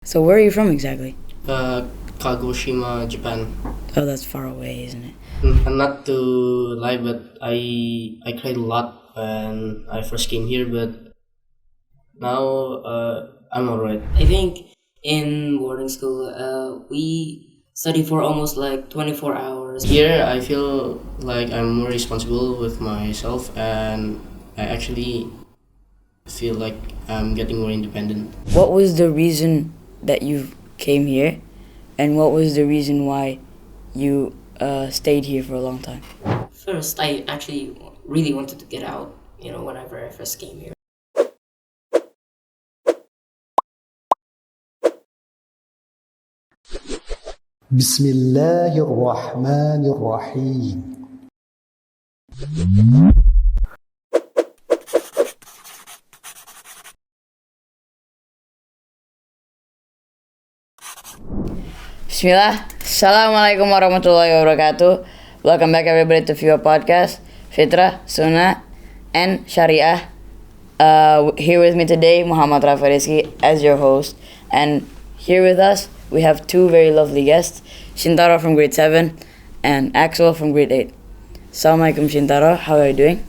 So where are you from exactly? Uh, Kagoshima, Japan. Oh, that's far away, isn't it? And not to lie, but I cried a lot when I first came here, but now I'm alright. I think in boarding school, we study for almost like 24 hours. Here I feel like I'm more responsible with myself, and I actually feel like I'm getting more independent. What was the reason that you came here, and what was the reason why you stayed here for a long time? First, I actually really wanted to get out, whenever I first came here. بسم الله الرحمن الرحيم. Bismillah. Assalamualaikum warahmatullahi wabarakatuh. Welcome back everybody to FIWA Podcast, Fitrah, Sunnah, and Shariah. Here with me today, Muhammad Rafa Rizki as your host. And here with us, we have two very lovely guests, Shintaro from grade 7 and Axel from grade 8. Assalamualaikum Shintaro, how are you doing?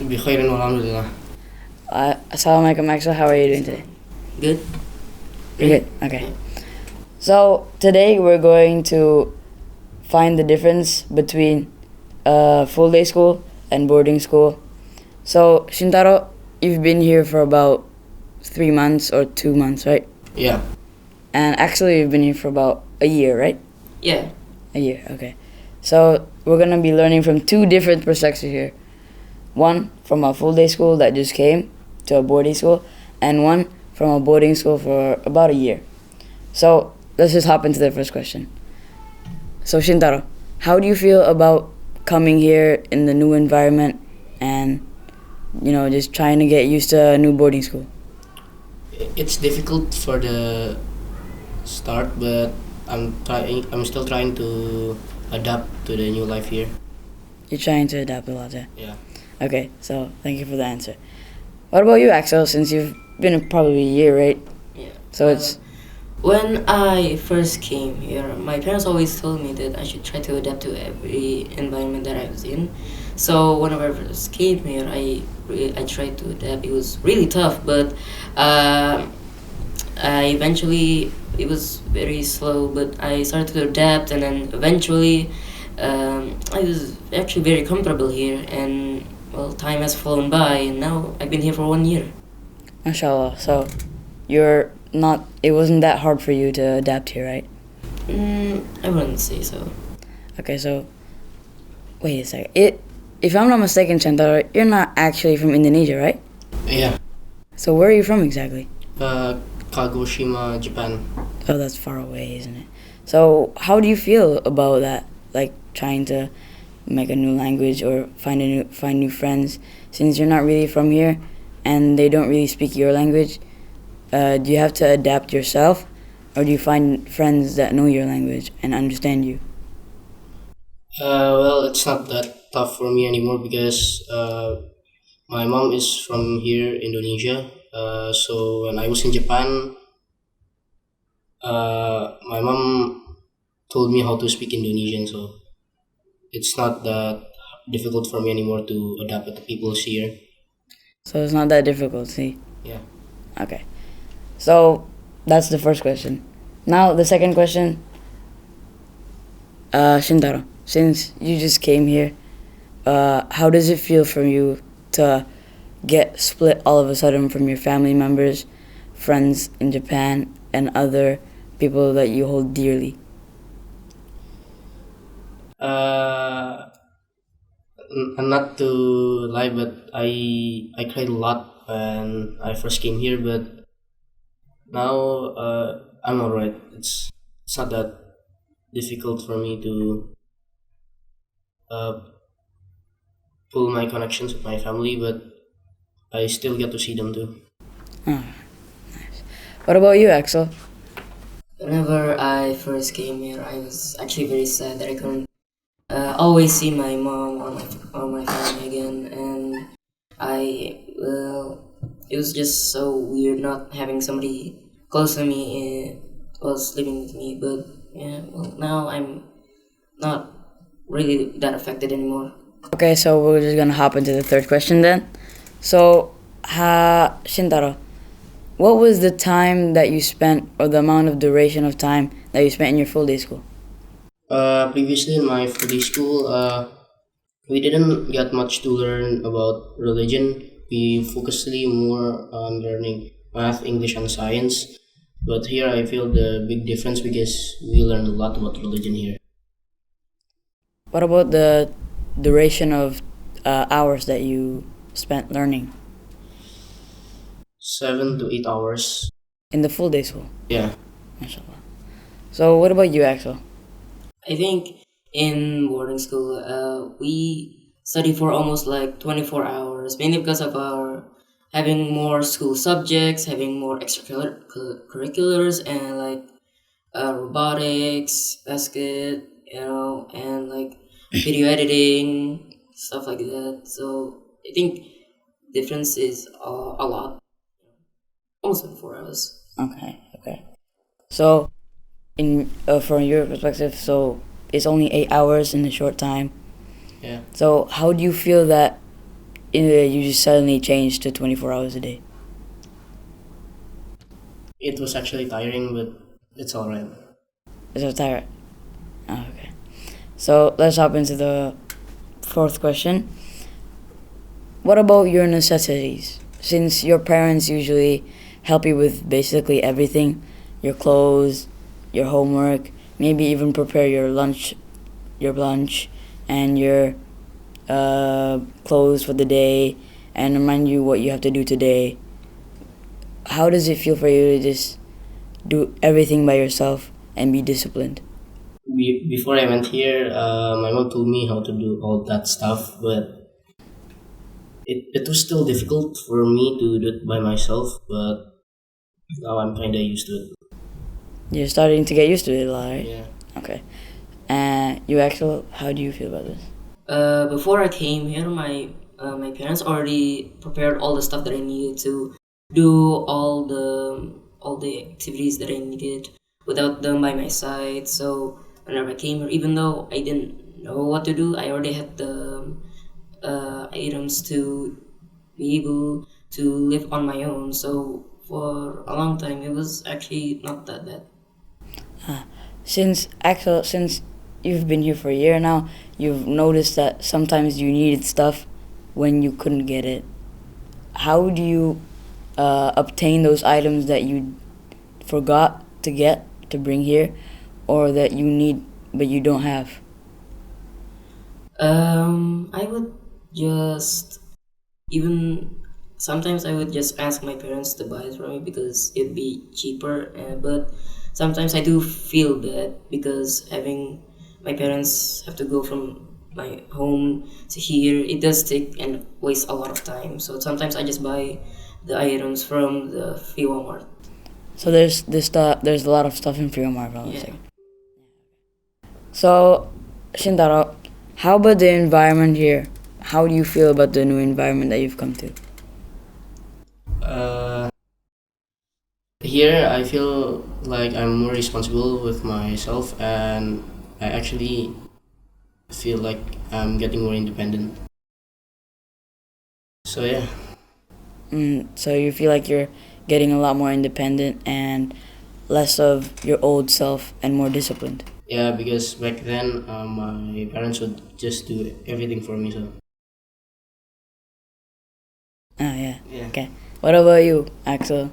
Bikhairin walhamdulillah. Assalamualaikum Axel, how are you doing today? Good? You're good, okay. So today we're going to find the difference between full day school and boarding school. So Shintaro, you've been here for about 3 months or 2 months, right? Yeah. And actually you've been here for about a year, right? Yeah. A year, okay. So we're gonna be learning from two different perspectives here. One from a full day school that just came to a boarding school, and one from a boarding school for about a year. So let's just hop into the first question. So Shintaro, how do you feel about coming here in the new environment and just trying to get used to a new boarding school? It's difficult for the start, but I'm still trying to adapt to the new life here. You're trying to adapt a lot, yeah? Yeah. Okay, so thank you for the answer. What about you, Axel, since you've been probably a year, right? Yeah. So it's... When I first came here, my parents always told me that I should try to adapt to every environment that I was in. So whenever I first came here, I tried to adapt. It was really tough, but I eventually, it was very slow, but I started to adapt, and then eventually I was actually very comfortable here, and well, time has flown by, and now I've been here for 1 year. Mashallah. So it wasn't that hard for you to adapt here, right? I wouldn't say so. Okay, so wait a second. If I'm not mistaken, Shantaro, you're not actually from Indonesia, right? Yeah. So where are you from exactly? Kagoshima, Japan. Oh, that's far away, isn't it? So how do you feel about that? Like trying to make a new language or find new friends, since you're not really from here and they don't really speak your language. Do you have to adapt yourself, or do you find friends that know your language and understand you? Well, it's not that tough for me anymore because my mom is from here, Indonesia. So when I was in Japan, my mom told me how to speak Indonesian. So it's not that difficult for me anymore to adapt with the people here. So it's not that difficult, see? Yeah. Okay. So that's the first question. Now the second question, Shintaro, since you just came here, how does it feel for you to get split all of a sudden from your family members, friends in Japan, and other people that you hold dearly? And not to lie, but I cried a lot when I first came here, but now I'm alright. It's not that difficult for me to pull my connections with my family, but I still get to see them too. Oh, nice. What about you, Axel? Whenever I first came here, I was actually very sad that I couldn't always see my mom or my family again, and it was just so weird not having somebody close to me was living with me. But yeah, well, now I'm not really that affected anymore. Okay, so we're just gonna hop into the third question then. So, Shintaro, what was the time that you spent, or the amount of duration of time that you spent in your full day school? Previously in my full day school, we didn't get much to learn about religion. We focusedly more on learning math, English, and science. But here I feel the big difference because we learned a lot about religion here. What about the duration of hours that you spent learning 7 to 8 hours. in the full day school? Yeah. MashaAllah. So, what about you, Axel? I think in boarding school, we study for almost like 24 hours, mainly because of our having more school subjects, having more extracurriculars, and like robotics, basket, and like video editing, stuff like that. So I think difference is a lot, almost 24 hours. Okay. So, in from your perspective, so it's only 8 hours in a short time. Yeah. So, how do you feel that you just suddenly changed to 24 hours a day? It was actually tiring, but it's alright. Is it tired? Oh, okay. So let's hop into the fourth question. What about your necessities? Since your parents usually help you with basically everything, your clothes, your homework, maybe even prepare your lunch, and your clothes for the day, and remind you what you have to do today. How does it feel for you to just do everything by yourself and be disciplined? Before I went here, my mom told me how to do all that stuff, but it was still difficult for me to do it by myself, but now I'm kinda used to it. You're starting to get used to it, right? Yeah. Okay. And you, Axel, how do you feel about this? Before I came here, my parents already prepared all the stuff that I needed to do all the activities that I needed without them by my side. So whenever I came here, even though I didn't know what to do, I already had the items to be able to live on my own. So for a long time, it was actually not that bad. Since you've been here for a year now, you've noticed that sometimes you needed stuff when you couldn't get it. How do you obtain those items that you forgot to get to bring here, or that you need but you don't have? I would just even sometimes I would just ask my parents to buy it for me because it'd be cheaper. But sometimes I do feel bad because having my parents have to go from my home to here, it does take and waste a lot of time. So sometimes I just buy the items from the FIWA Mart. So there's a lot of stuff in FIWA Mart. Yeah. So, Shintaro, how about the environment here? How do you feel about the new environment that you've come to? Here I feel like I'm more responsible with myself, and I actually feel like I'm getting more independent. So yeah. So you feel like you're getting a lot more independent and less of your old self and more disciplined. Yeah, because back then my parents would just do everything for me. So. Yeah. Yeah. Okay. What about you, Axel?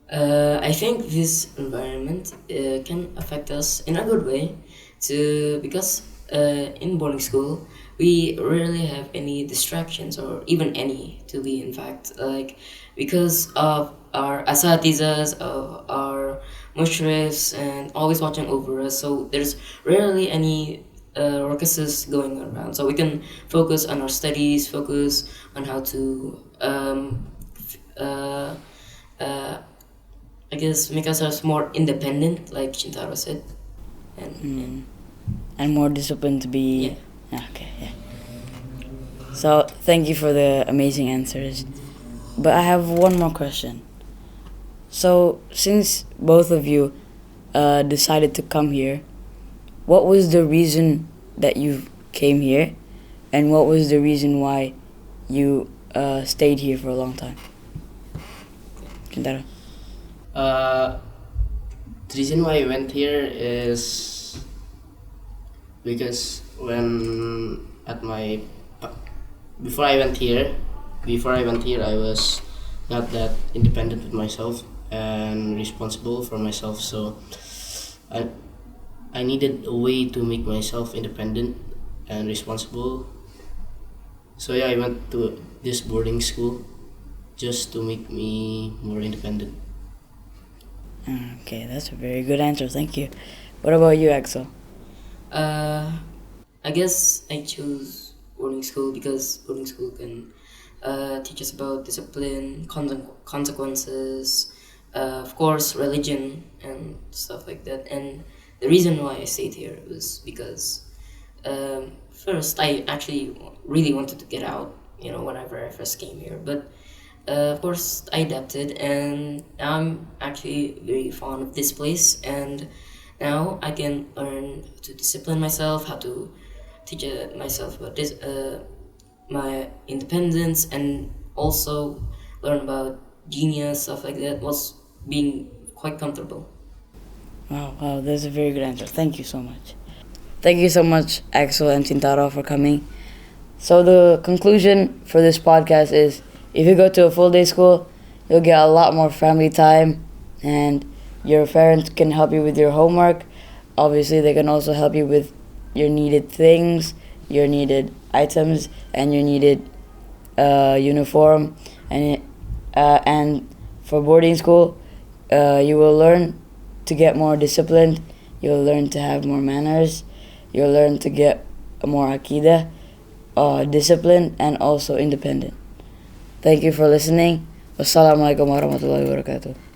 I think this environment can affect us in a good way, because in boarding school we rarely have any distractions or even any to be in fact, like because of our asatizas, of our mushrifs and always watching over us, so there's rarely any ruckuses going around, so we can focus on our studies, focus on how to I guess make ourselves more independent, like Shintaro said, And more disciplined to be. Yeah. Okay. Yeah. So thank you for the amazing answers. But I have one more question. So, since both of you decided to come here, what was the reason that you came here, and what was the reason why you stayed here for a long time? Kintaro. The reason why I went here is because before I went here, I was not that independent with myself and responsible for myself. So I needed a way to make myself independent and responsible. So yeah, I went to this boarding school just to make me more independent. Okay, that's a very good answer. Thank you. What about you, Axel? I guess I chose boarding school because boarding school can teach us about discipline, consequences, of course, religion and stuff like that. And the reason why I stayed here was because first I actually really wanted to get out, whenever I first came here. But of course, I adapted, and I'm actually very fond of this place. And now I can learn to discipline myself, how to teach myself about this, my independence, and also learn about genius, stuff like that. Was being quite comfortable. Wow, that's a very good answer. Thank you so much. Thank you so much, Axel and Tintaro, for coming. So the conclusion for this podcast is, if you go to a full day school, you'll get a lot more family time, and your parents can help you with your homework. Obviously, they can also help you with your needed things, your needed items, and your needed uniform. And for boarding school, you will learn to get more disciplined. You'll learn to have more manners. You'll learn to get more aqidah, discipline, and also independent. Thank you for listening. Wassalamualaikum warahmatullahi wabarakatuh.